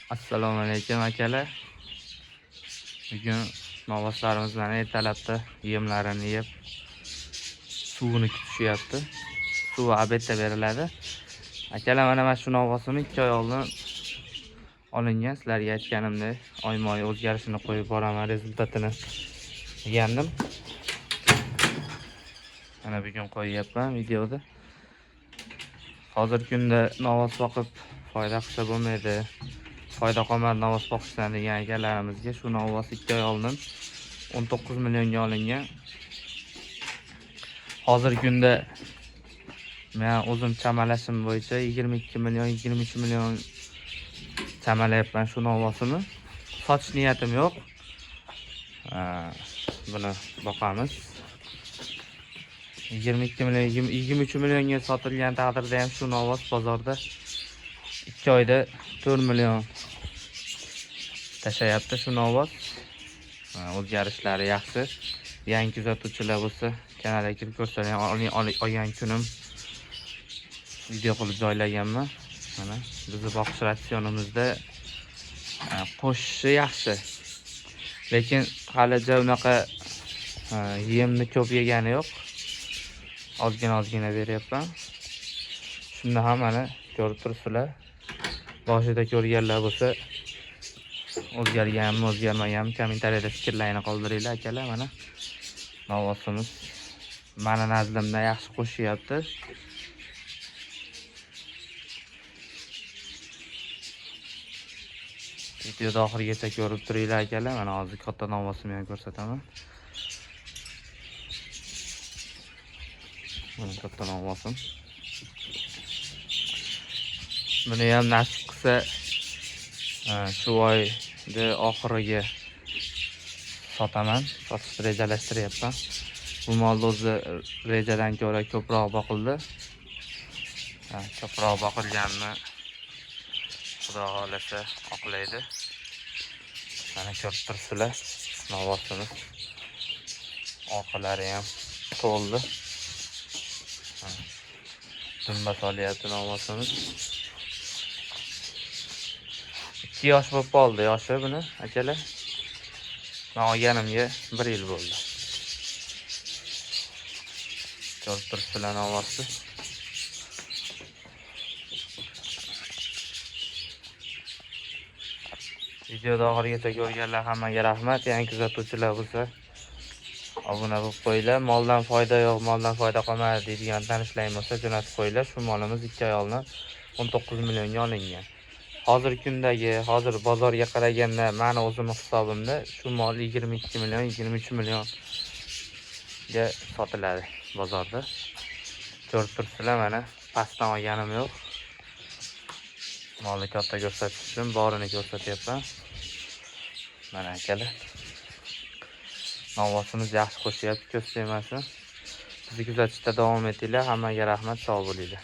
Assalomu alaykum akalar. Bugun novvoslarimiz bilan ertalabda yemlarini yeb suvini kutishyapti. Suvi albatta beriladi. Akalar, mana shu novvosini 2 oy oldin olingan. Sizlarga aytganimdek, oyma-oy o'zgarishini qo'yib boraman, rezultatini degandim. Mana bugun qo'yyapman videoda. Hozirgi kunda novvos boqib foyda qilsa bo'lmaydi, foyda qolmadi novvos boqishdan degan akalarimizga shu novvos 2 oy oldin 19 millionga olingan. Hozirgi kunda men o'zim chamalashim bo'yicha 22 million, 23 million chamalayapman shu novvosini. Sotish niyatim yo'q. Buni boqamiz. 22 million, 23 millionga sotilgan taqdirda ham shu novvos bozorda 2 oyda 4 million tashayapti shu novvos. O'zgarishlari yaxshi. Yangi kuzatuvchilar bo'lsa, kanalga kirib ko'rsalar, olgan kunim video qilib joylaganman. Mana bizni boqish ratsionimizda qo'shishi yaxshi. Lekin halicha unaqa yemni ko'p yegani yo'q. Ozgina beryapman. Shunda ham mana ko'rib turibsizlar. Boshida ko'rganlar bo'lsa, o'zgarganmi, o'zgarmaganmi kommentariyada fikrlarini qoldiringlar akalar. Mana novvosimiz meni nazrimda yaxshi qo'shyapti. Videoda oxirigacha ko'rib turinglar akalar. Mana hozir katta novvosimni ham ko'rsataman. Mana katta novvosim. Buni ham nasib qilsa shu oyda oxiriga sotaman. Sotishni rejalashtiryapman. Bu molni o'zi rejadan ko'ra ko'proq boqildi. Ko'proq boqilganini Xudo xolasa oqlaydi. Mana ko'rib turibsizlar, novvosimiz. Orqalari ham to'ldi. Dumba solyapti novvosimiz. 2 yosh bo'lib qoldi yoshi buni akalar. Men olganimga 1 yil bo'ldi. Ko'rib turibsizlar novvosni. Videoda oxirigacha ko'rganlar hammaga rahmat. Yangi kuzatuvchilar bo'lsa, obuna bo'lib qo'yinglar. Moldan foyda yo'q, moldan foyda qolmadi deydigan tanishlar bo'lsa, jo'natib qo'yinglar. Shu molimiz 2 oy oldin 19 millionga olingan. Hozirgi kundagi, hozir bozorga qaraganda, meni o'zim hisobimda shu mol 22 million, 23 millionga sotiladi bozorda. Ko'rib turibsizlar, mana pastdan olganim yo'q. Molni katta ko'rsatish uchun borini ko'rsatyapman. Mana akalar. Novvosimiz yaxshi qo'shyapti, ko'z tegmasin. Bizni kuzatishda davom etinglar. Hammaga rahmat, sog' bo'linglar.